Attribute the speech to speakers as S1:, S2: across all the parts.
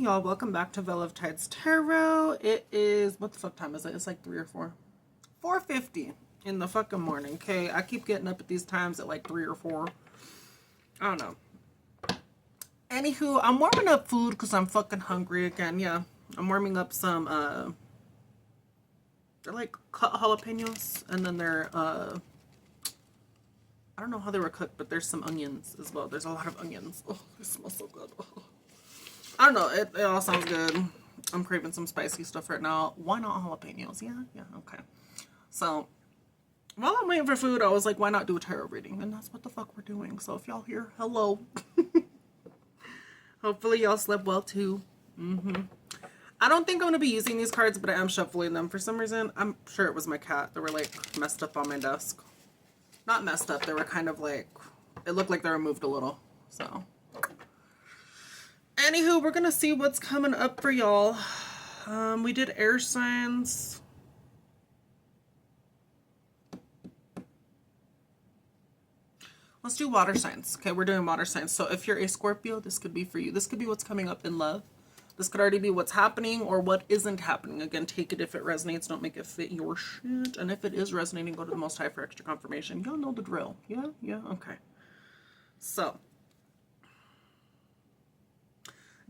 S1: y'all, welcome back to Veil of Tides Tarot. It is, what the fuck time is it? It's like 3 or 4. 4:50 in the fucking morning, okay? I keep getting up at these times at like 3 or 4. I don't know. Anywho, I'm warming up food because I'm fucking hungry again. Yeah, I'm warming up some, they're like cut jalapenos, and then they're, I don't know how they were cooked, but there's some onions as well. There's a lot of onions. Oh, they smell so good. Oh. I don't know. It all sounds good. I'm craving some spicy stuff right now. Why not jalapenos? Yeah, okay. So, while I'm waiting for food, I was like, why not do a tarot reading? And that's what the fuck we're doing. So if y'all here, hello. Hopefully y'all slept well too. I don't think I'm going to be using these cards, but I am shuffling them for some reason. I'm sure it was my cat. They were like messed up on my desk. Not messed up. They were kind of like, it looked like they were moved a little. So, anywho, we're going to see what's coming up for y'all. We did air signs. Let's do water signs. Okay, we're doing water signs. So if you're a Scorpio, this could be for you. This could be what's coming up in love. This could already be what's happening or what isn't happening. Again, take it if it resonates. Don't make it fit your shit. And if it is resonating, go to the Most High for extra confirmation. Y'all know the drill. Yeah, okay. So,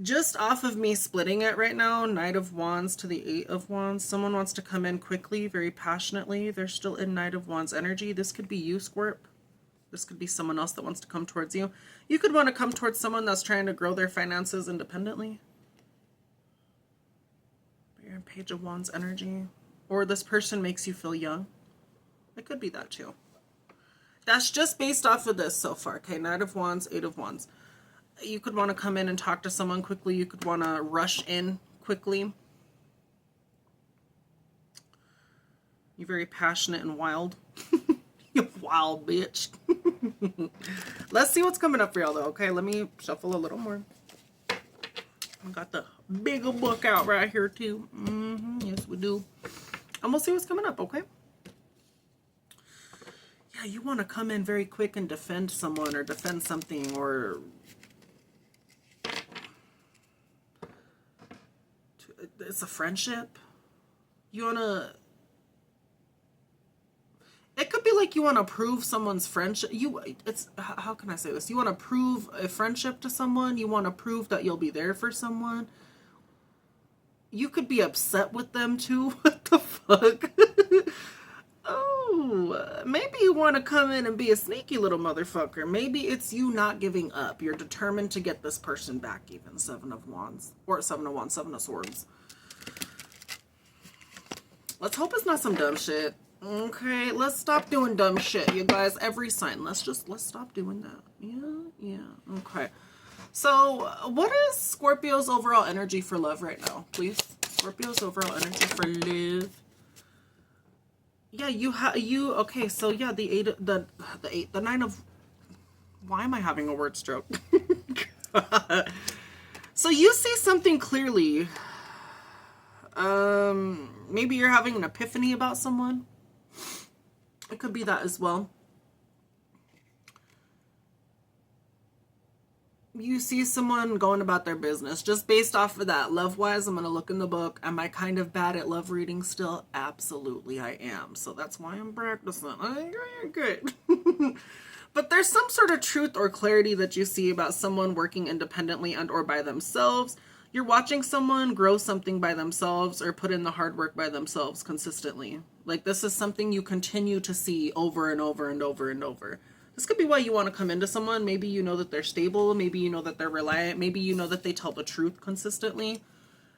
S1: just off of me splitting it right now, Knight of Wands to the Eight of Wands. Someone wants to come in quickly, very passionately. They're still in Knight of Wands energy. This could be you, Scorp. This could be someone else that wants to come towards you. You could want to come towards someone that's trying to grow their finances independently. You're in Page of Wands energy. Or this person makes you feel young. It could be that too. That's just based off of this so far. Okay, Knight of Wands, Eight of Wands. You could want to come in and talk to someone quickly. You could want to rush in quickly. You're very passionate and wild. You wild bitch. Let's see what's coming up for y'all though, okay? Let me shuffle a little more. I got the bigger book out right here too. Yes, we do. And we'll see what's coming up, okay? Yeah, you want to come in very quick and defend someone or defend something or... It's a friendship. You want to... It could be like you want to prove someone's friendship. How can I say this? You want to prove a friendship to someone. You want to prove that you'll be there for someone. You could be upset with them too. What the fuck? Oh, maybe you want to come in and be a sneaky little motherfucker. Maybe it's you not giving up. You're determined to get this person back even. Seven of Wands. Or Seven of Wands, Seven of Swords. Let's hope it's not some dumb shit. Okay, let's stop doing dumb shit, you guys. Every sign, let's stop doing that. Yeah, okay. So, what is Scorpio's overall energy for love right now, please? Scorpio's overall energy for love. Yeah, okay, so yeah, the Nine of, why am I having a word stroke? So you see something clearly. Maybe you're having an epiphany about someone. It could be that as well. You see someone going about their business. Just based off of that, love-wise, I'm going to look in the book. Am I kind of bad at love reading still? Absolutely, I am. So that's why I'm practicing. Good. But there's some sort of truth or clarity that you see about someone working independently and or by themselves. You're watching someone grow something by themselves or put in the hard work by themselves consistently. Like this is something you continue to see over and over and over and over. This could be why you want to come into someone. Maybe you know that they're stable. Maybe you know that they're reliant. Maybe you know that they tell the truth consistently.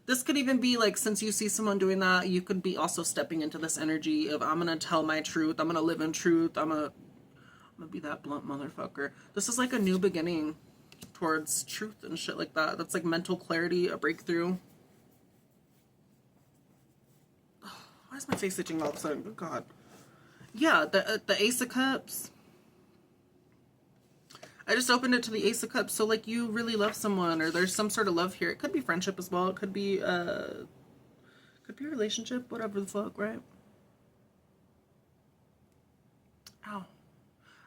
S1: This could even be like, since you see someone doing that, you could be also stepping into this energy of, I'm going to tell my truth. I'm going to live in truth. I'm going to be that blunt motherfucker. This is like a new beginning towards truth and shit like that. That's like mental clarity, a breakthrough. Why is my face itching all of a sudden? Good God. Yeah, the Ace of Cups. I just opened it to the Ace of Cups. So like you really love someone or there's some sort of love here. It could be friendship as well. It could be a relationship, whatever the fuck, right? Ow.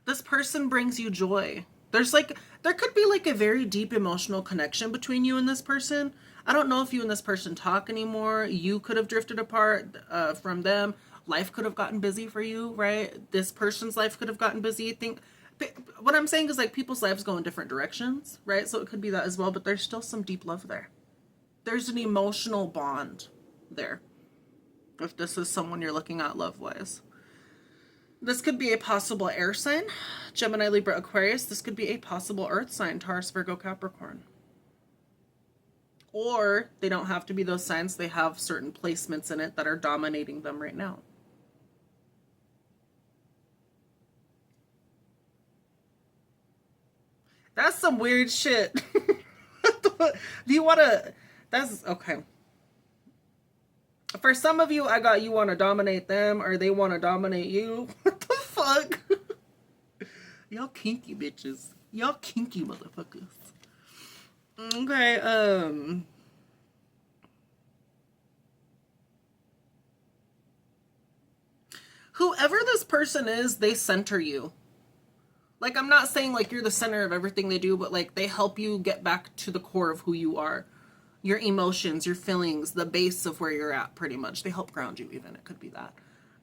S1: This person brings you joy. There's like, there could be like a very deep emotional connection between you and this person. I don't know if you and this person talk anymore. You could have drifted apart from them. Life could have gotten busy for you, right? This person's life could have gotten busy. What I'm saying is like people's lives go in different directions, right? So it could be that as well, but there's still some deep love there. There's an emotional bond there. If this is someone you're looking at love-wise. This could be a possible air sign, Gemini, Libra, Aquarius. This could be a possible earth sign, Taurus, Virgo, Capricorn. Or they don't have to be those signs. They have certain placements in it that are dominating them right now. That's some weird shit. Do you want to... That's... Okay. For some of you, I got you want to dominate them or they want to dominate you. What the fuck? Y'all kinky bitches. Y'all kinky motherfuckers. Okay, whoever this person is, they center you. Like, I'm not saying like you're the center of everything they do, but like they help you get back to the core of who you are. Your emotions, your feelings, the base of where you're at, pretty much. They help ground you even. It could be that.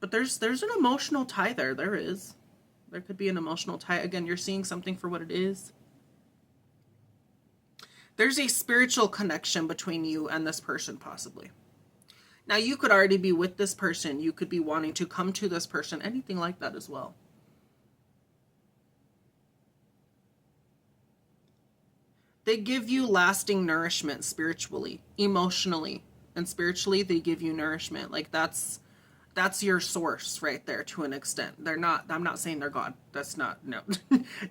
S1: But there's an emotional tie there. There is. There could be an emotional tie. Again, you're seeing something for what it is. There's a spiritual connection between you and this person, possibly. Now, you could already be with this person. You could be wanting to come to this person. Anything like that as well. They give you lasting nourishment spiritually, emotionally, and spiritually they give you nourishment. Like that's your source right there to an extent. They're not, I'm not saying they're God. That's not, no.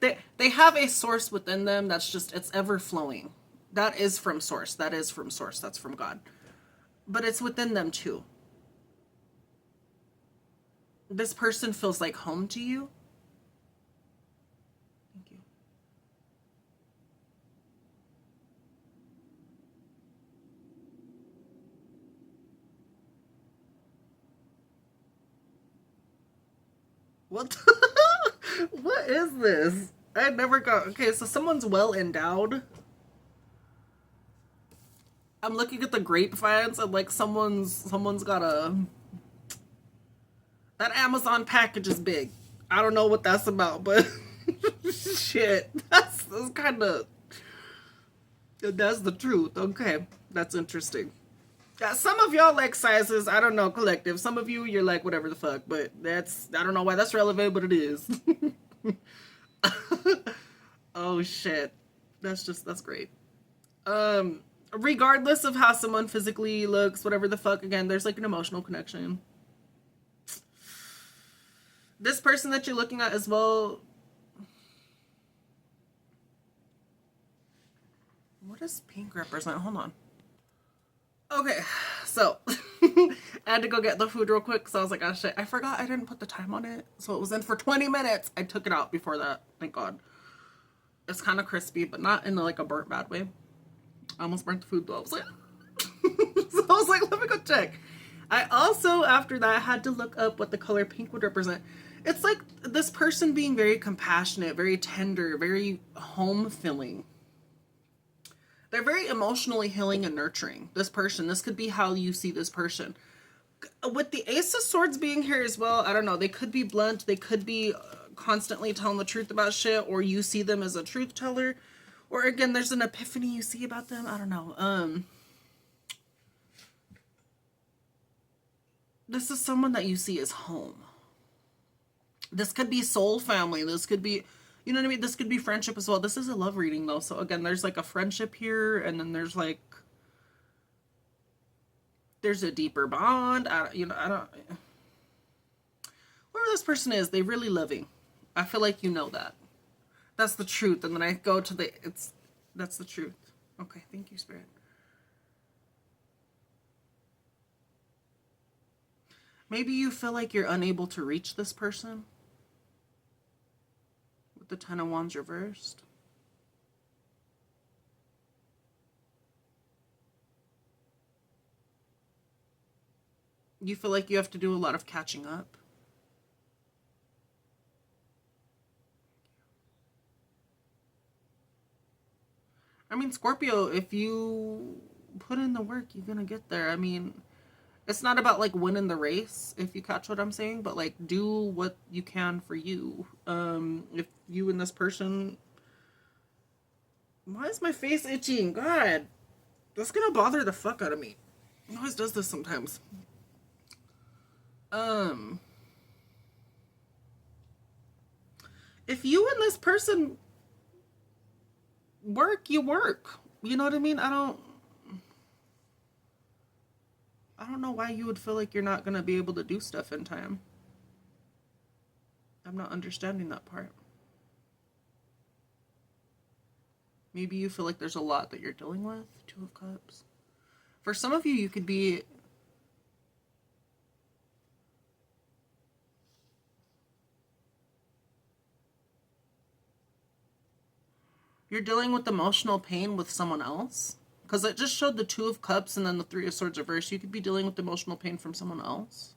S1: they have a source within them that's just, it's ever flowing. That is from source. That is from source. That's from God. But it's within them too. This person feels like home to you. What? What is this? I never got... Okay, so someone's well endowed. I'm looking at the grapevines and like someone's got a... That Amazon package is big. I don't know what that's about, but shit. That's kind of... That's the truth. Okay, that's interesting. Yeah, some of y'all like sizes, I don't know, collective. Some of you, you're like, whatever the fuck. But that's, I don't know why that's relevant, but it is. Oh, shit. That's great. Regardless of how someone physically looks, whatever the fuck, again, there's like an emotional connection. This person that you're looking at as well... What does pink represent? Hold on. Okay, so I had to go get the food real quick, so I was like, oh shit, I forgot I didn't put the time on it. So it was in for 20 minutes. I took it out before that, thank God. It's kind of crispy, but not in like a burnt bad way. I almost burnt the food though. I was like, so I was like, let me go check. I also, after that, had to look up what the color pink would represent. It's like this person being very compassionate, very tender, very home-filling. They're very emotionally healing and nurturing. This person, this could be how you see this person. With the Ace of Swords being here as well, I don't know. They could be blunt. They could be constantly telling the truth about shit, or you see them as a truth teller. Or again, there's an epiphany you see about them. I don't know. This is someone that you see as home. This could be soul family. This could be... You know what I mean? This could be friendship as well. This is a love reading, though. So, again, there's, like, a friendship here. And then there's, like... There's a deeper bond. I don't... Whoever this person is, they're really loving. I feel like you know that. That's the truth. And then I go to the... That's the truth. Okay, thank you, Spirit. Maybe you feel like you're unable to reach this person. The Ten of Wands reversed. You feel like you have to do a lot of catching up. Again, Scorpio, if you put in the work, you're gonna get there. I mean, it's not about like winning the race, if you catch what I'm saying, but like do what you can for you. If you and this person, why is my face itching? God, that's gonna bother the fuck out of me. It always does this sometimes. If you and this person work, you work. You know what I mean? I don't know why you would feel like you're not gonna be able to do stuff in time. I'm not understanding that part. Maybe you feel like there's a lot that you're dealing with. Two of Cups. For some of you, you could be... You're dealing with emotional pain with someone else. Because it just showed the Two of Cups and then the Three of Swords reversed. You could be dealing with emotional pain from someone else.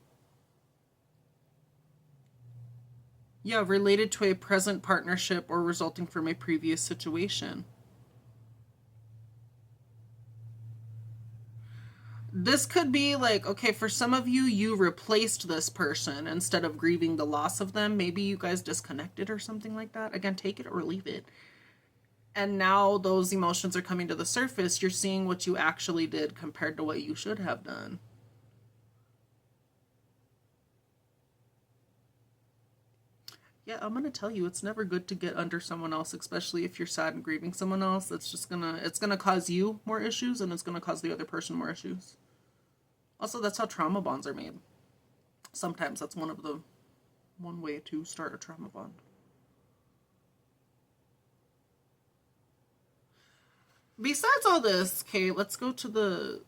S1: Yeah, related to a present partnership or resulting from a previous situation. This could be like, okay, for some of you, you replaced this person instead of grieving the loss of them. Maybe you guys disconnected or something like that. Again, take it or leave it. And now those emotions are coming to the surface. You're seeing what you actually did compared to what you should have done. Yeah, I'm going to tell you, it's never good to get under someone else, especially if you're sad and grieving someone else. It's going to cause you more issues, and it's going to cause the other person more issues. Also, that's how trauma bonds are made. Sometimes that's one way to start a trauma bond. Besides all this, okay, let's go to the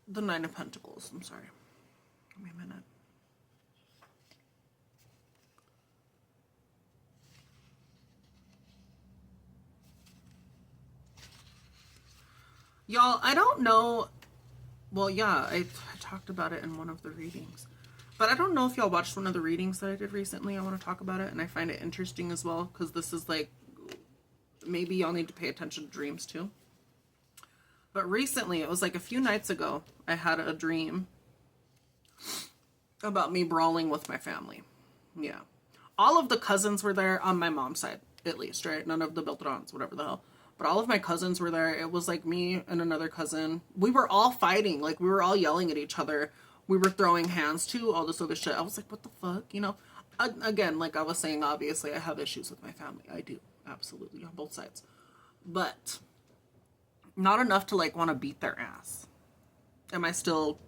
S1: Nine of Pentacles. I'm sorry. Give me a minute. Y'all, I don't know. Well, yeah, I talked about it in one of the readings. But I don't know if y'all watched one of the readings that I did recently. I want to talk about it, and I find it interesting as well, because this is like, maybe y'all need to pay attention to dreams too. But recently, it was like a few nights ago, I had a dream about me brawling with my family. Yeah. All of the cousins were there on my mom's side, at least, right? None of the Beltrons, whatever the hell. But all of my cousins were there. It was like me and another cousin. We were all fighting. Like, we were all yelling at each other. We were throwing hands too, all this other shit. I was like, what the fuck? You know? Again, like I was saying, obviously, I have issues with my family. I do. Absolutely. On both sides. But not enough to, like, want to beat their ass. Am I still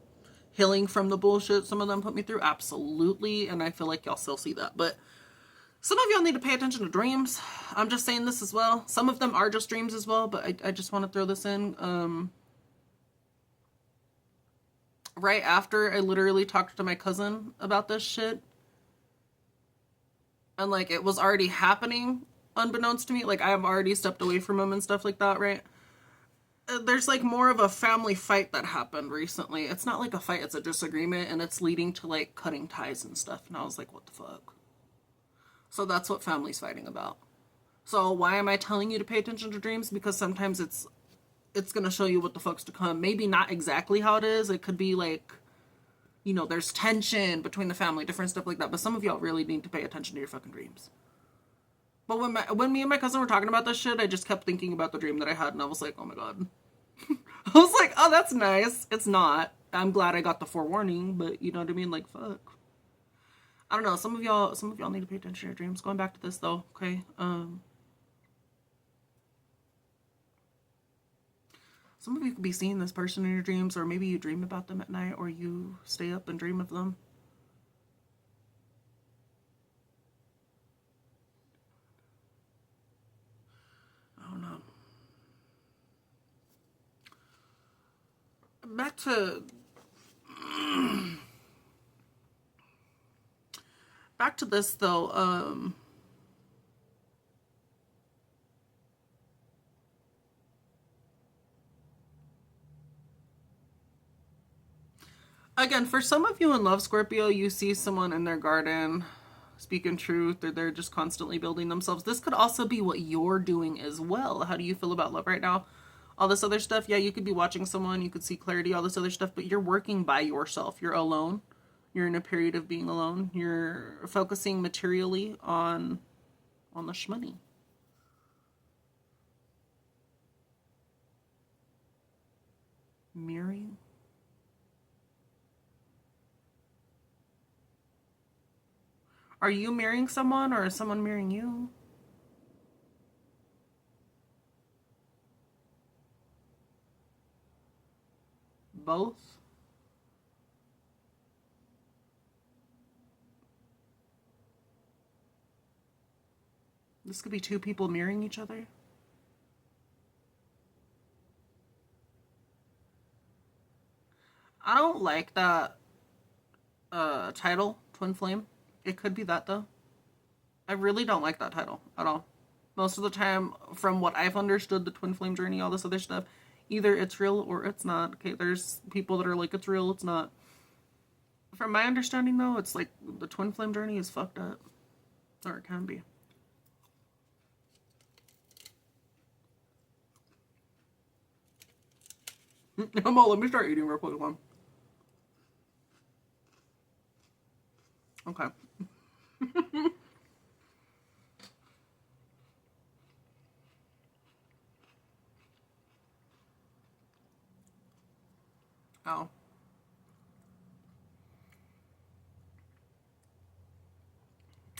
S1: healing from the bullshit some of them put me through? Absolutely. And I feel like y'all still see that. But some of y'all need to pay attention to dreams. I'm just saying this as well. Some of them are just dreams as well, but I just want to throw this in. Right after I literally talked to my cousin about this shit, and like it was already happening unbeknownst to me, like I have already stepped away from him and stuff like that, right? There's like more of a family fight that happened recently. It's not like a fight, it's a disagreement, and it's leading to like cutting ties and stuff. And I was like, what the fuck? So that's what family's fighting about. So why am I telling you to pay attention to dreams? Because sometimes it's going to show you what the fuck's to come. Maybe not exactly how it is. It could be like, you know, there's tension between the family, different stuff like that. But some of y'all really need to pay attention to your fucking dreams. But when me and my cousin were talking about this shit, I just kept thinking about the dream that I had. And I was like, oh my God. I was like, oh, that's nice. It's not. I'm glad I got the forewarning. But you know what I mean? Like, fuck. I don't know. Some of y'all need to pay attention to your dreams. Going back to this though, okay? Some of you could be seeing this person in your dreams, or maybe you dream about them at night, or you stay up and dream of them. I don't know. Back to this though. Again, for some of you in love, Scorpio, you see someone in their garden speaking truth, or they're just constantly building themselves. This could also be what you're doing as well. How do you feel about love right now? all this other stuff. Yeah, you could be watching someone, you could see clarity, all this other stuff, but you're working by yourself. You're alone. You're in a period of being alone. You're focusing materially on the shmoney. Mirroring. Are you marrying someone or is someone marrying you? Both? This could be two people mirroring each other. I don't like that title, Twin Flame. It could be that though. I really don't like that title at all. Most of the time, from what I've understood, the Twin Flame journey, all this other stuff, either it's real or it's not. Okay, there's people that are like, it's real, it's not. From my understanding though, it's like the Twin Flame journey is fucked up. Or it can be. Let me start eating real quick one. Okay. Oh.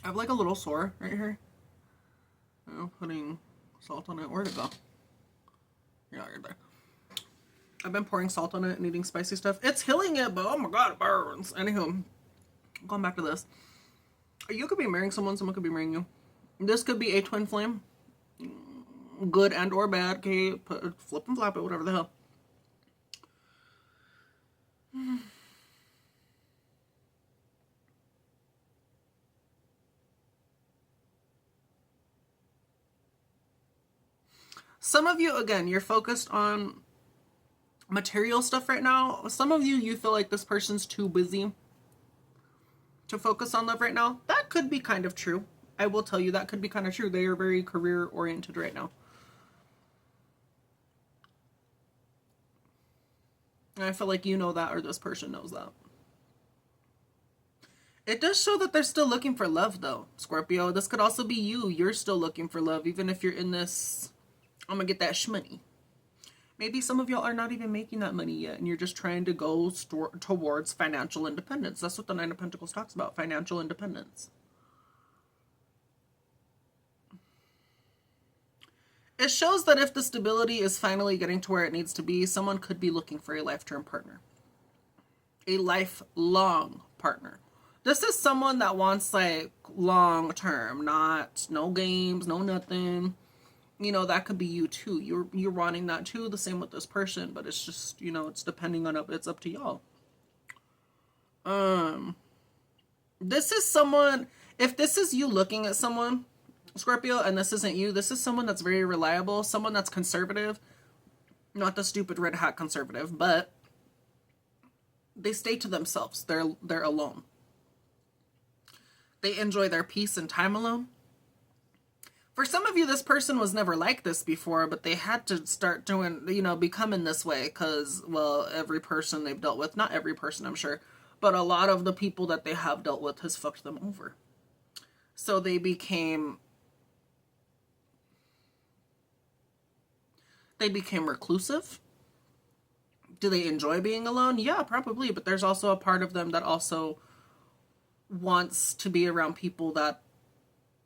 S1: I have like a little sore right here. I'm putting salt on it. Where'd it go? Yeah, you're there. I've been pouring salt on it and eating spicy stuff. It's healing it, but oh my god, it burns. Anywho, going back to this. You could be marrying someone, someone could be marrying you. This could be a twin flame. Good and or bad. Okay, flip and flap it, whatever the hell. Some of you, again, you're focused on material stuff right now. Some of you, you feel like this person's too busy to focus on love right now. That could be kind of true. I will tell you that could be kind of true. They are very career oriented right now. And I feel like you know that or this person knows that. It does show that they're still looking for love though, Scorpio. This could also be you. You're still looking for love even if you're in this, I'm gonna get that shmoney. Maybe some of y'all are not even making that money yet and you're just trying to go towards financial independence. That's what the Nine of Pentacles talks about, financial independence. It shows that if the stability is finally getting to where it needs to be, someone could be looking for a lifetime partner. A lifelong partner. This is someone that wants like long term, not no games, no nothing. You know, that could be you too. You're wanting that too. The same with this person, but it's just, you know, it's depending on it's up to y'all. This is someone, if this is you looking at someone, Scorpio, and this isn't you, this is someone that's very reliable, someone that's conservative, not the stupid red hat conservative, but they stay to themselves. They're alone. They enjoy their peace and time alone. For some of you, this person was never like this before, but they had to start doing, you know, becoming this way because, well, every person they've dealt with, not every person, I'm sure, but a lot of the people that they have dealt with has fucked them over. So they became reclusive. Do they enjoy being alone? Yeah, probably, but there's also a part of them that also wants to be around people that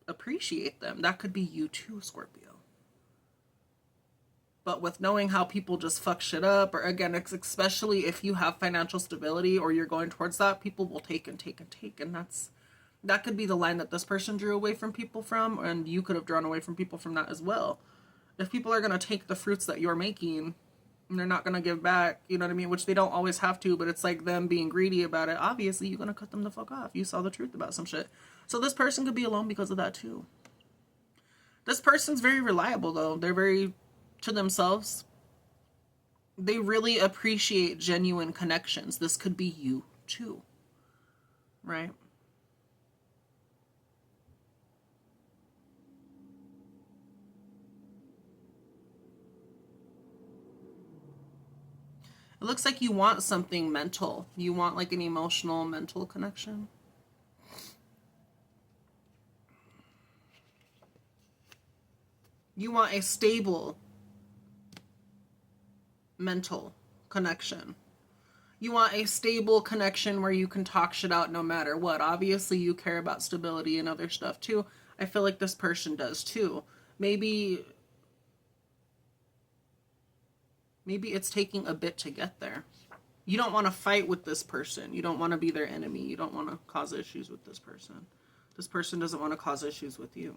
S1: appreciate them. That could be you too, Scorpio. But with knowing how people just fuck shit up, or again, especially if you have financial stability or you're going towards that, people will take and take and take, and that could be the line that this person drew away from people from, and you could have drawn away from people from that as well. If people are going to take the fruits that you're making and they're not going to give back, you know what I mean, which they don't always have to, but it's like them being greedy about it, obviously you're going to cut them the fuck off. You saw the truth about some shit. So this person could be alone because of that too. This person's very reliable though. They're very to themselves. They really appreciate genuine connections. This could be you too, right? It looks like you want something mental. You want like an emotional, mental connection. You want a stable mental connection. You want a stable connection where you can talk shit out no matter what. Obviously, you care about stability and other stuff too. I feel like this person does too. Maybe it's taking a bit to get there. You don't want to fight with this person. You don't want to be their enemy. You don't want to cause issues with this person. This person doesn't want to cause issues with you.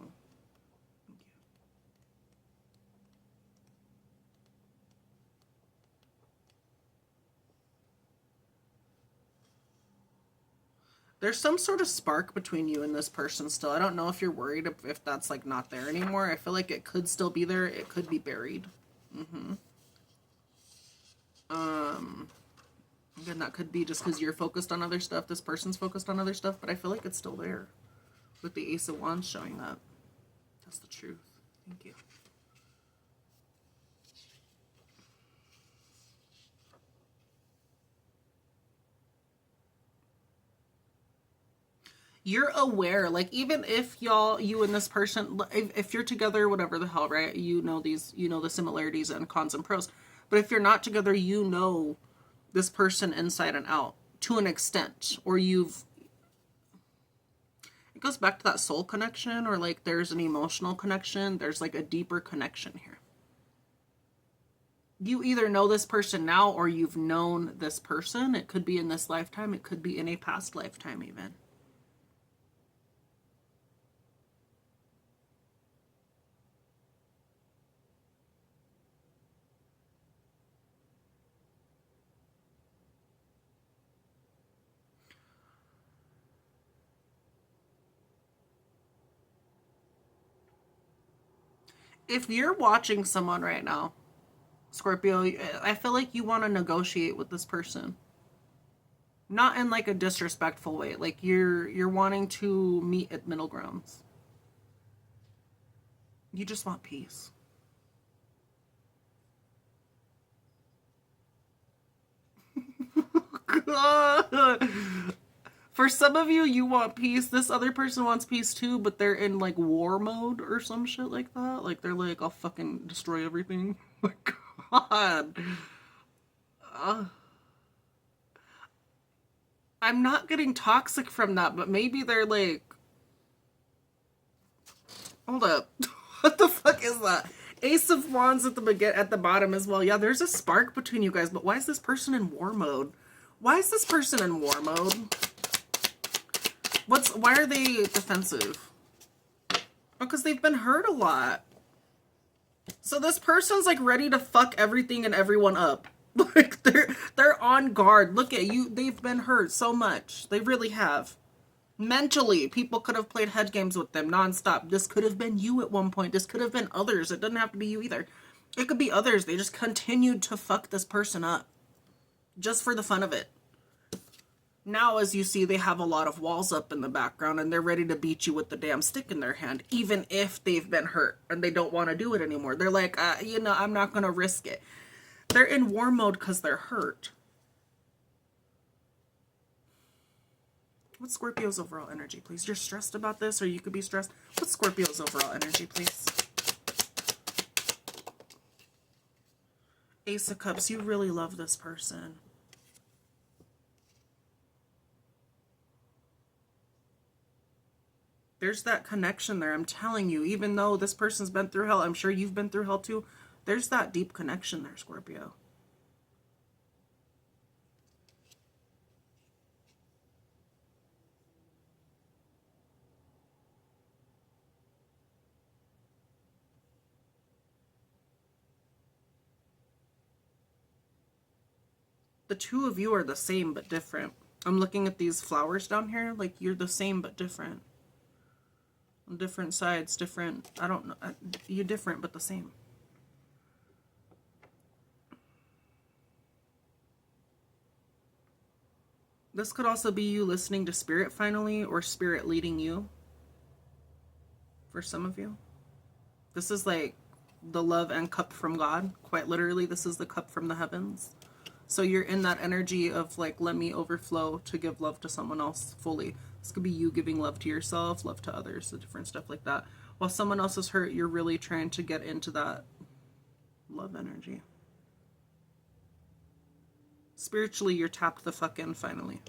S1: There's some sort of spark between you and this person still. I don't know if you're worried if that's like not there anymore. I feel like it could still be there. It could be buried. Again, that could be just because you're focused on other stuff. This person's focused on other stuff, but I feel like it's still there. With the Ace of Wands showing that. That's the truth. Thank you. You're aware, like, even if you and this person, if you're together, whatever the hell, right? You know the similarities and cons and pros. But if you're not together, you know this person inside and out to an extent, or it goes back to that soul connection, or like there's an emotional connection. There's like a deeper connection here. You either know this person now or you've known this person. It could be in this lifetime. It could be in a past lifetime even. If you're watching someone right now, Scorpio, I feel like you want to negotiate with this person. Not in like a disrespectful way. Like you're wanting to meet at middle grounds. You just want peace. God. For some of you, you want peace. This other person wants peace too, but they're in like war mode or some shit like that. Like they're like, I'll fucking destroy everything. Oh my God. I'm not getting toxic from that, but maybe they're like, hold up. What the fuck is that? Ace of Wands at the bottom as well. Yeah, there's a spark between you guys, but why is this person in war mode? Why is this person in war mode? Why are they defensive? Because they've been hurt a lot. So this person's like ready to fuck everything and everyone up. Like they're on guard. Look at you. They've been hurt so much. They really have. Mentally, people could have played head games with them nonstop. This could have been you at one point. This could have been others. It doesn't have to be you either. It could be others. They just continued to fuck this person up. Just for the fun of it. Now, as you see, they have a lot of walls up in the background and they're ready to beat you with the damn stick in their hand, even if they've been hurt and they don't want to do it anymore. They're like, I'm not going to risk it. They're in war mode because they're hurt. What's Scorpio's overall energy, please? You're stressed about this, or you could be stressed. What's Scorpio's overall energy, please? Ace of Cups, you really love this person. There's that connection there. I'm telling you, even though this person's been through hell, I'm sure you've been through hell too. There's that deep connection there, Scorpio. The two of you are the same but different. I'm looking at these flowers down here. Like, you're the same but different. On different sides, different. I don't know. You're different but the same. This could also be you listening to Spirit finally, or Spirit leading you. For some of you. This is like the love and cup from God. Quite literally, this is the cup from the heavens. So you're in that energy of like, let me overflow to give love to someone else fully. This could be you giving love to yourself, love to others, the different stuff like that. While someone else is hurt, you're really trying to get into that love energy. Spiritually, you're tapped the fuck in finally.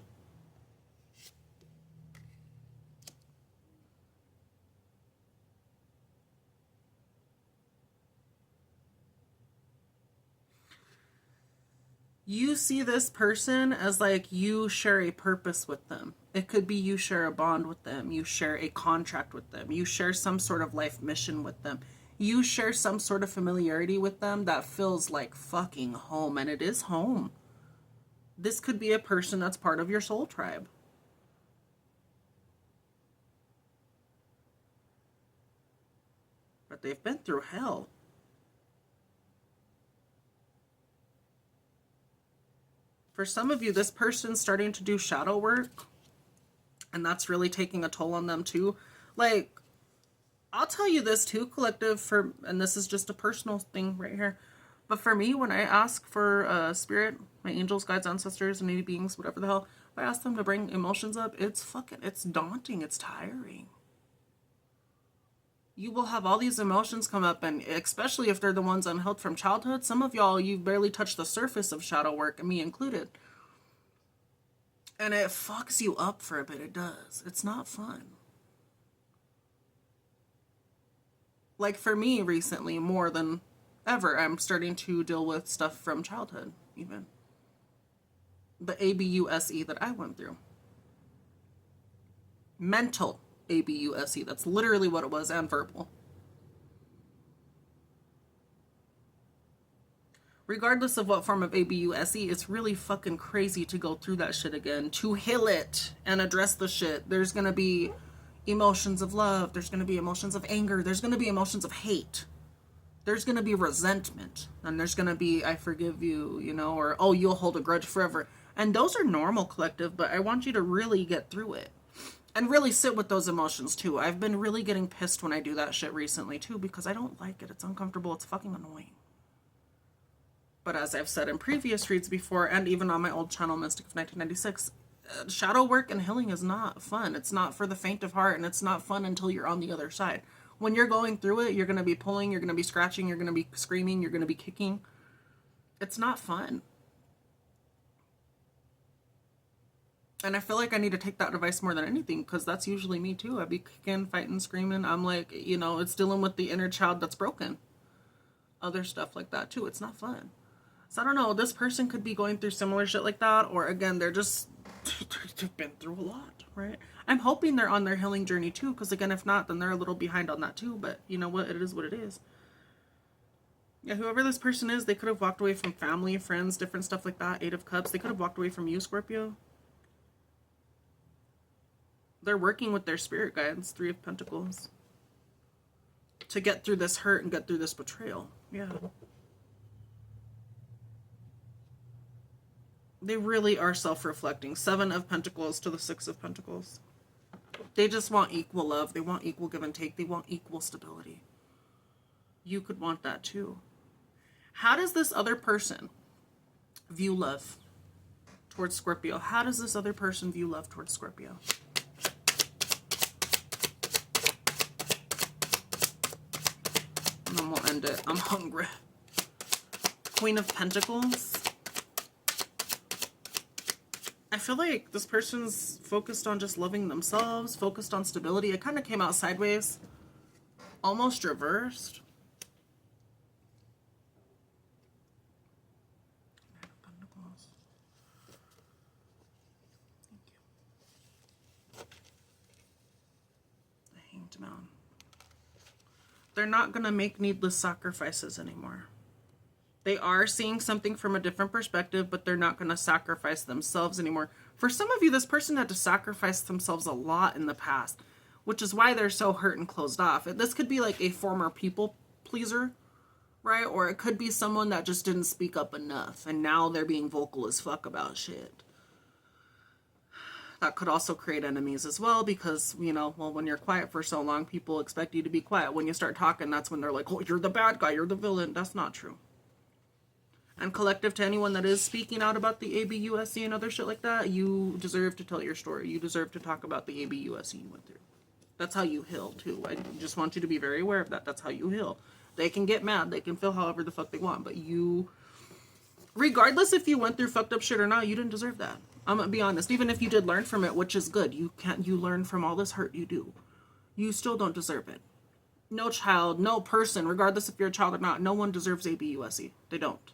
S1: You see this person as like you share a purpose with them. It could be you share a bond with them. You share a contract with them. You share some sort of life mission with them. You share some sort of familiarity with them that feels like fucking home. And it is home. This could be a person that's part of your soul tribe. But they've been through hell. For some of you, this person's starting to do shadow work, and that's really taking a toll on them too. Like, I'll tell you this too, collective, and this is just a personal thing right here, but for me, when I ask for spirit, my angels, guides, ancestors, and any beings, whatever the hell, if I ask them to bring emotions up, it's daunting, it's tiring. You will have all these emotions come up, and especially if they're the ones unhealed from childhood, some of y'all, you've barely touched the surface of shadow work, and me included. And it fucks you up for a bit, it does. It's not fun. Like for me recently, more than ever, I'm starting to deal with stuff from childhood, even. The ABUSE that I went through. Mental ABUSE. That's literally what it was, and verbal. Regardless of what form of ABUSE, it's really fucking crazy to go through that shit again, to heal it and address the shit. There's gonna be emotions of love. There's gonna be emotions of anger. There's gonna be emotions of hate. There's gonna be resentment. And there's gonna be, I forgive you, you know, or, oh, you'll hold a grudge forever. And those are normal, collective, but I want you to really get through it. And really sit with those emotions too. I've been really getting pissed when I do that shit recently too, because I don't like it. It's uncomfortable. It's fucking annoying. But as I've said in previous reads before, and even on my old channel, Mystic of 1996, shadow work and healing is not fun. It's not for the faint of heart, and it's not fun until you're on the other side. When you're going through it, you're going to be pulling, you're going to be scratching, you're going to be screaming, you're going to be kicking. It's not fun. And I feel like I need to take that advice more than anything, because that's usually me too. I'd be kicking, fighting, screaming. I'm like, you know, it's dealing with the inner child that's broken. Other stuff like that too. It's not fun. So I don't know, this person could be going through similar shit like that, or again, they've been through a lot, right? I'm hoping they're on their healing journey too, because again, if not, then they're a little behind on that too, but you know what, it is what it is. Yeah, whoever this person is, they could have walked away from family, friends, different stuff like that. 8 of Cups, they could have walked away from you, Scorpio. They're working with their spirit guides, 3 of Pentacles, to get through this hurt and get through this betrayal. Yeah. They really are self-reflecting. 7 of Pentacles to the 6 of Pentacles. They just want equal love. They want equal give and take. They want equal stability. You could want that too. How does this other person view love towards Scorpio? How does this other person view love towards Scorpio? And then we'll end it. I'm hungry. Queen of Pentacles. I feel like this person's focused on just loving themselves, focused on stability. It kind of came out sideways, almost reversed. Thank you. The Hanged Man. They're not going to make needless sacrifices anymore. They are seeing something from a different perspective, but they're not going to sacrifice themselves anymore. For some of you, this person had to sacrifice themselves a lot in the past, which is why they're so hurt and closed off. This could be like a former people pleaser, right? Or it could be someone that just didn't speak up enough, and now they're being vocal as fuck about shit. That could also create enemies as well, because, you know, well, when you're quiet for so long, people expect you to be quiet. When you start talking, that's when they're like, oh, you're the bad guy, you're the villain. That's not true. And collective, to anyone that is speaking out about the ABUSC and other shit like that, you deserve to tell your story. You deserve to talk about the ABUSC you went through. That's how you heal, too. I just want you to be very aware of that. That's how you heal. They can get mad. They can feel however the fuck they want. But you, regardless if you went through fucked up shit or not, you didn't deserve that. I'm going to be honest. Even if you did learn from it, which is good, you learn from all this hurt you do. You still don't deserve it. No child, no person, regardless if you're a child or not, no one deserves ABUSC. They don't.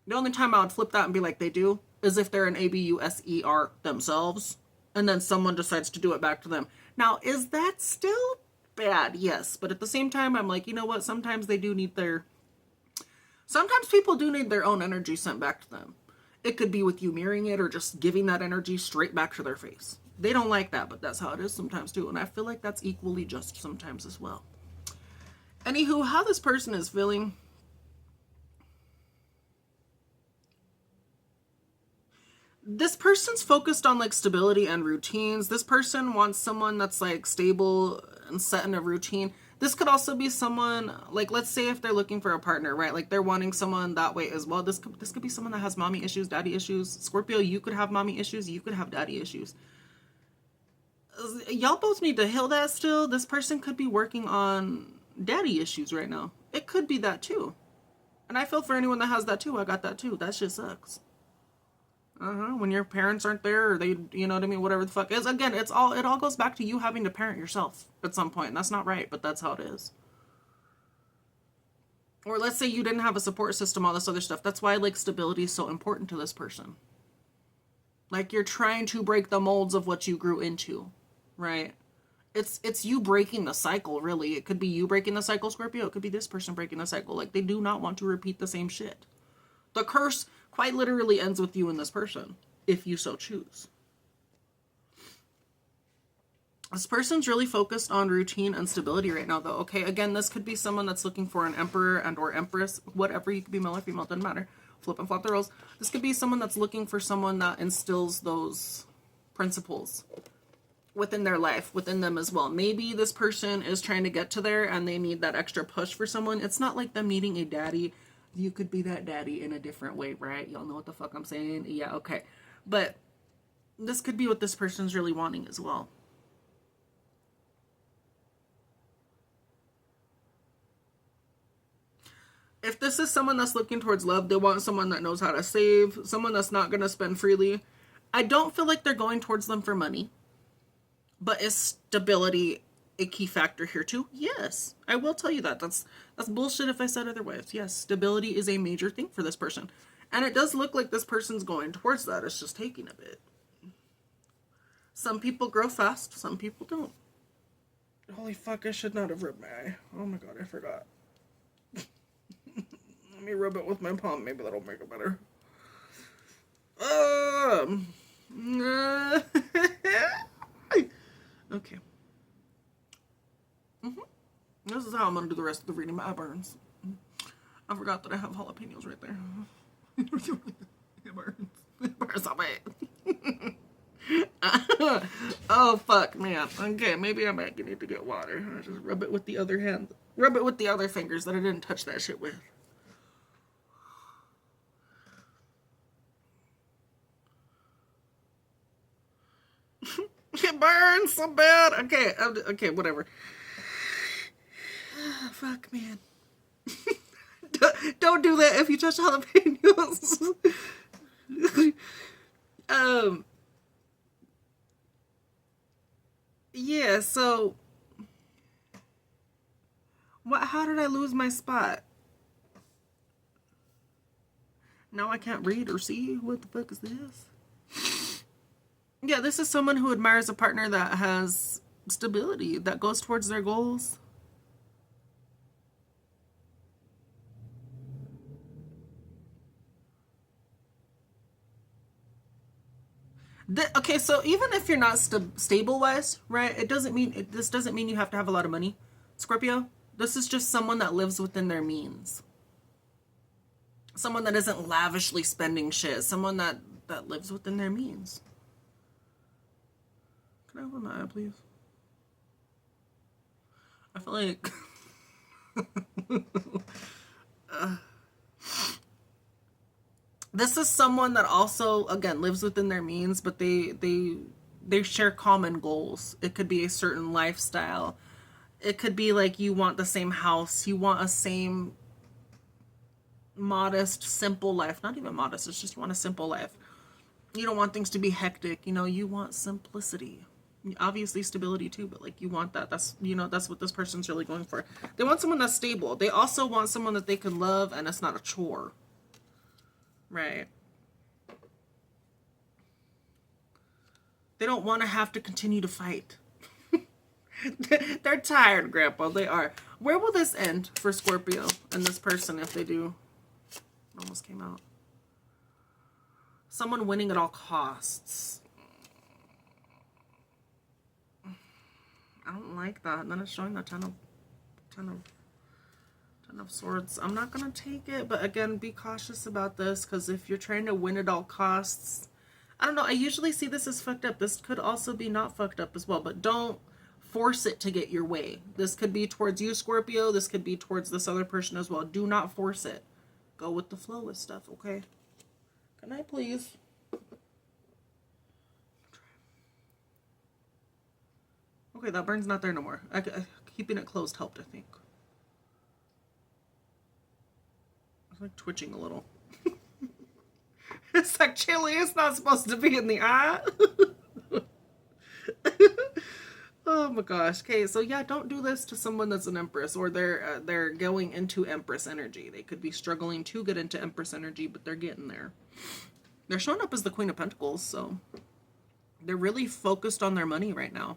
S1: The only time I would flip that and be like, they do, is if they're an ABUSER themselves, and then someone decides to do it back to them. Now, is that still bad? Yes. But at the same time, I'm like, you know what? Sometimes they do need sometimes people do need their own energy sent back to them. It could be with you mirroring it or just giving that energy straight back to their face. They don't like that, but that's how it is sometimes too. And I feel like that's equally just sometimes as well. Anywho, how this person is feeling. This person's focused on like stability and routines. This person wants someone that's like stable and set in a routine. This could also be someone, like, let's say if they're looking for a partner, right? Like they're wanting someone that way as well. This could be someone that has mommy issues, daddy issues. Scorpio, you could have mommy issues. You could have daddy issues. Y'all both need to heal that still. This person could be working on daddy issues right now. It could be that too. And I feel for anyone that has that too. I got that too. That shit sucks. When your parents aren't there, or they, you know what I mean, whatever the fuck is. Again, it all goes back to you having to parent yourself at some point. And that's not right, but that's how it is. Or let's say you didn't have a support system, all this other stuff. That's why, like, stability is so important to this person. Like, you're trying to break the molds of what you grew into, right? It's you breaking the cycle, really. It could be you breaking the cycle, Scorpio. It could be this person breaking the cycle. Like, they do not want to repeat the same shit. The curse quite literally ends with you and this person, if you so choose. This person's really focused on routine and stability right now, though. Okay, again, this could be someone that's looking for an emperor and or empress, whatever. You could be male or female, doesn't matter. Flip and flop the roles. This could be someone that's looking for someone that instills those principles within their life, within them as well. Maybe this person is trying to get to there and they need that extra push for someone. It's not like them needing a daddy. You could be that daddy in a different way, right? Y'all know what the fuck I'm saying? Yeah, okay. But this could be what this person's really wanting as well. If this is someone that's looking towards love, they want someone that knows how to save, someone that's not going to spend freely. I don't feel like they're going towards them for money. But is stability a key factor here too? Yes, I will tell you that. That's bullshit if I said otherwise. Yes, stability is a major thing for this person. And it does look like this person's going towards that. It's just taking a bit. Some people grow fast, some people don't. Holy fuck, I should not have rubbed my eye. Oh my god, I forgot. Let me rub it with my palm. Maybe that'll make it better. Okay. This is how I'm going to do the rest of the reading. My eye burns. I forgot that I have jalapenos right there. It burns. It burns so bad. Oh, fuck, man. Okay, maybe I might need to get water. I just rub it with the other hand. Rub it with the other fingers that I didn't touch that shit with. It burns so bad. Okay, whatever. Fuck, man. Don't do that if you touch jalapenos. Yeah, so how did I lose my spot? Now I can't read or see. What the fuck is this? Yeah, this is someone who admires a partner that has stability, that goes towards their goals. Okay, so even if you're not stable-wise, right, this doesn't mean you have to have a lot of money, Scorpio. This is just someone that lives within their means. Someone that isn't lavishly spending shit. Someone that lives within their means. Can I open my eye, please? I feel like... This is someone that also, again, lives within their means, but they share common goals. It could be a certain lifestyle. It could be like you want the same house, you want a same modest, simple life. Not even modest, it's just you want a simple life. You don't want things to be hectic, you know, you want simplicity. Obviously stability too, but like you want that. That's, you know, that's what this person's really going for. They want someone that's stable. They also want someone that they can love and it's not a chore. Right. They don't want to have to continue to fight. They're tired, Grandpa. They are. Where will this end for Scorpio and this person if they do? It almost came out. Someone winning at all costs. I don't like that. And then it's showing the ten of swords. I'm not gonna take it, but again, be cautious about this, because if you're trying to win at all costs, I don't know. I usually see this as fucked up. This could also be not fucked up as well, but don't force it to get your way. This could be towards you, Scorpio. This could be towards this other person as well. Do not force it. Go with the flow with stuff, okay? Can I please? Okay, that burn's not there no more. Keeping it closed helped, I think. It's like twitching a little. It's like chili. It's not supposed to be in the eye. Oh my gosh. Okay, so yeah, don't do this to someone that's an Empress, or they're going into Empress energy. They could be struggling to get into Empress energy, but they're getting there. They're showing up as the Queen of Pentacles, so they're really focused on their money right now.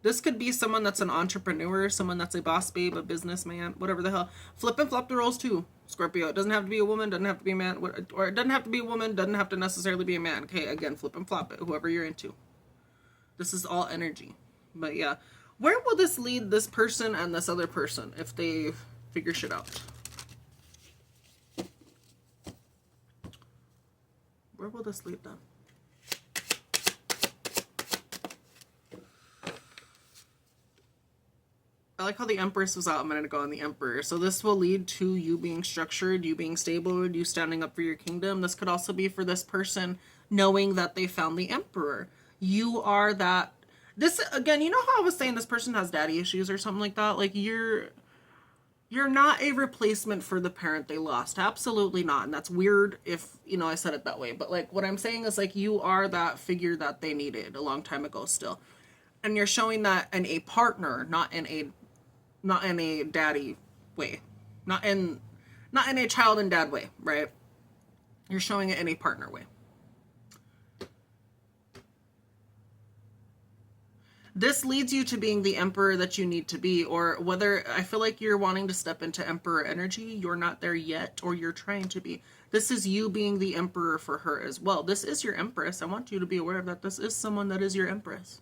S1: This could be someone that's an entrepreneur, someone that's a boss babe, a businessman, whatever the hell. Flip and flop the roles too, Scorpio. It doesn't have to be a woman, doesn't have to be a man, or it doesn't have to be a woman, doesn't have to necessarily be a man. Okay, again, flip and flop it, whoever you're into. This is all energy. But yeah, where will this lead this person and this other person if they figure shit out? Where will this lead them? I like how the Empress was out a minute ago on the Emperor. So this will lead to you being structured, you being stable, you standing up for your kingdom. This could also be for this person knowing that they found the Emperor. You are that. This, again, you know how I was saying this person has daddy issues or something like that? Like, you're not a replacement for the parent they lost. Absolutely not. And that's weird if, you know, I said it that way. But, like, what I'm saying is, like, you are that figure that they needed a long time ago still. And you're showing that in a partner, not in a daddy way. Not in a child and dad way, right? You're showing it in a partner way. This leads you to being the emperor that you need to be, or whether I feel like you're wanting to step into emperor energy, you're not there yet, or you're trying to be. This is you being the emperor for her as well. This is your empress. I want you to be aware of that. This is someone that is your empress.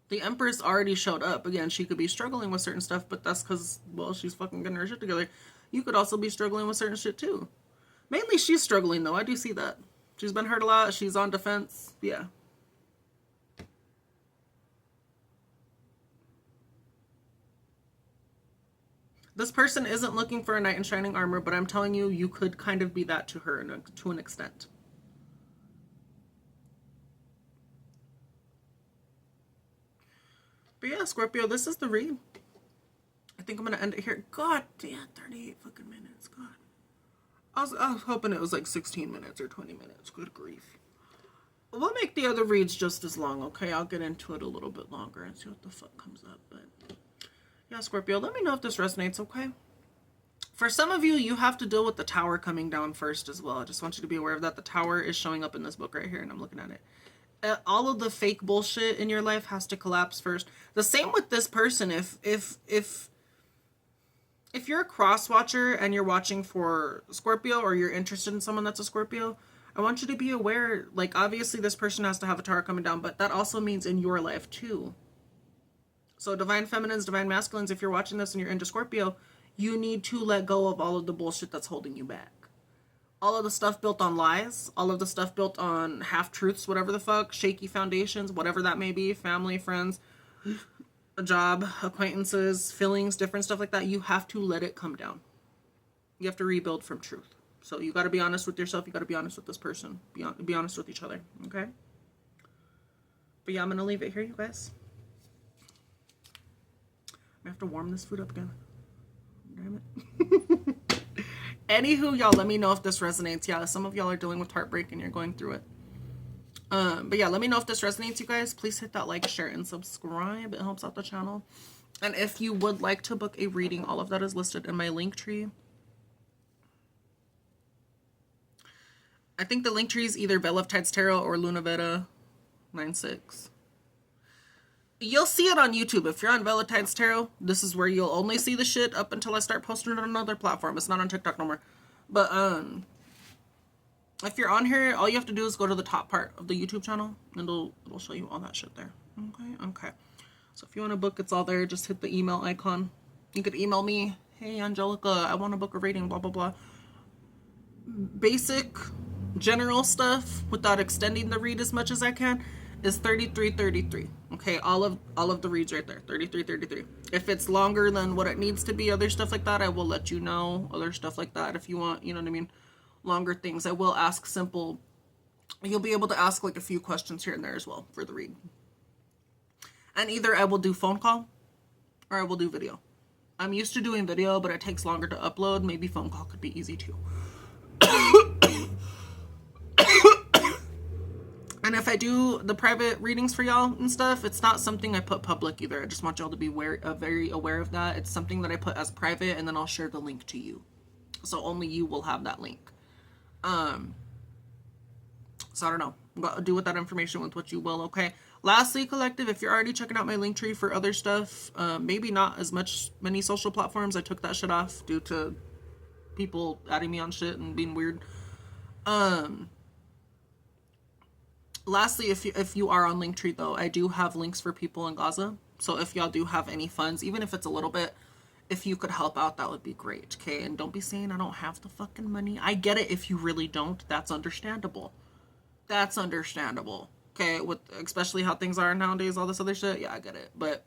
S1: The Empress already showed up. Again, she could be struggling with certain stuff, but that's because, well, she's fucking getting her shit together. You could also be struggling with certain shit too. Mainly she's struggling though. I do see that. She's been hurt a lot. She's on defense. Yeah. This person isn't looking for a knight in shining armor, but I'm telling you, you could kind of be that to her to an extent. But yeah, Scorpio, this is the read. I think I'm going to end it here. God damn, 38 fucking minutes. God. I was hoping it was like 16 minutes or 20 minutes. Good grief. We'll make the other reads just as long, okay? I'll get into it a little bit longer and see what the fuck comes up. But yeah, Scorpio, let me know if this resonates, okay? For some of you, you have to deal with the tower coming down first as well. I just want you to be aware of that. The tower is showing up in this book right here, and I'm looking at it. All of the fake bullshit in your life has to collapse first. The same with this person. If you're a cross watcher and you're watching for Scorpio, or you're interested in someone that's a Scorpio, I want you to be aware, like, obviously this person has to have a tower coming down, but that also means in your life too. So divine feminines, divine masculines, if you're watching this and you're into Scorpio, you need to let go of all of the bullshit that's holding you back. All of the stuff built on lies, all of the stuff built on half-truths, whatever the fuck, shaky foundations, whatever that may be, family, friends, a job, acquaintances, feelings, different stuff like that, you have to let it come down. You have to rebuild from truth. So you got to be honest with yourself. You got to be honest with this person. Be honest with each other. Okay? But yeah, I'm going to leave it here, you guys. I have to warm this food up again. Damn it. Anywho, y'all, let me know if this resonates. Yeah, some of y'all are dealing with heartbreak and you're going through it. But yeah, let me know if this resonates, you guys. Please hit that like, share, and subscribe. It helps out the channel. And if you would like to book a reading, all of that is listed in my Linktree. I think the Linktree is either Veil of Tides Tarot or Lunavera 96. You'll see it on YouTube. If you're on Veil of Tides Tarot, this is where you'll only see the shit up until I start posting it on another platform. It's not on TikTok no more. But if you're on here, all you have to do is go to the top part of the YouTube channel, and it'll show you all that shit there. Okay. So if you want to book, it's all there. Just hit the email icon. You could email me, hey Angelica, I want to book a reading, blah blah blah. Basic, general stuff without extending the read as much as I can is $33.33. Okay, all of the reads right there, $33.33. If it's longer than what it needs to be, other stuff like that, I will let you know. Other stuff like that, if you want, you know what I mean, longer things, I will ask simple. You'll be able to ask like a few questions here and there as well for the read. And either I will do phone call or I will do video. I'm used to doing video, but it takes longer to upload. Maybe phone call could be easy too. And if I do the private readings for y'all and stuff, it's not something I put public either. I just want y'all to be very aware of that. It's something that I put as private, and then I'll share the link to you. So only you will have that link. So I don't know. Do with that information with what you will, okay? Lastly, collective, if you're already checking out my Linktree for other stuff, maybe not as many social platforms. I took that shit off due to people adding me on shit and being weird. Lastly, if you are on Linktree though, I do have links for people in Gaza. So if y'all do have any funds, even if it's a little bit, if you could help out, that would be great. Okay, and don't be saying I don't have the fucking money. I get it if you really don't. That's understandable. That's understandable. Okay, with especially how things are nowadays, all this other shit. Yeah, I get it. But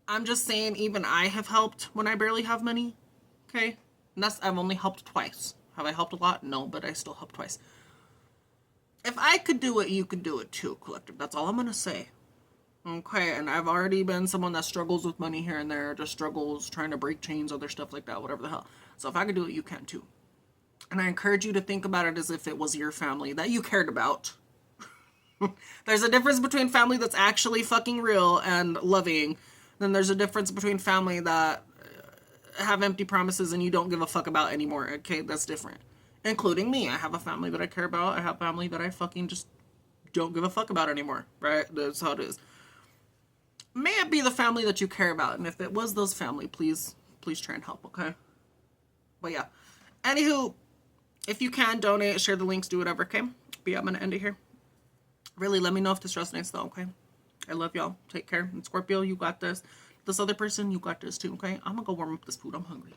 S1: I'm just saying, even I have helped when I barely have money. Okay, and I've only helped twice. Have I helped a lot? No, but I still helped twice. If I could do it, you could do it too, collective. That's all I'm gonna say. Okay, and I've already been someone that struggles with money here and there, just struggles trying to break chains, other stuff like that, whatever the hell. So if I could do it, you can too. And I encourage you to think about it as if it was your family that you cared about. There's a difference between family that's actually fucking real and loving. Then there's a difference between family that have empty promises and you don't give a fuck about anymore. Okay, that's different. Including me. I have a family that I care about. I have family that I fucking just don't give a fuck about anymore. Right? That's how it is. May it be the family that you care about. And if it was those family, please try and help, okay? But yeah. Anywho, if you can, donate, share the links, do whatever, okay? But yeah, I'm going to end it here. Really, let me know if this resonates though, okay? I love y'all. Take care. And Scorpio, you got this. This other person, you got this too, okay? I'm going to go warm up this food. I'm hungry.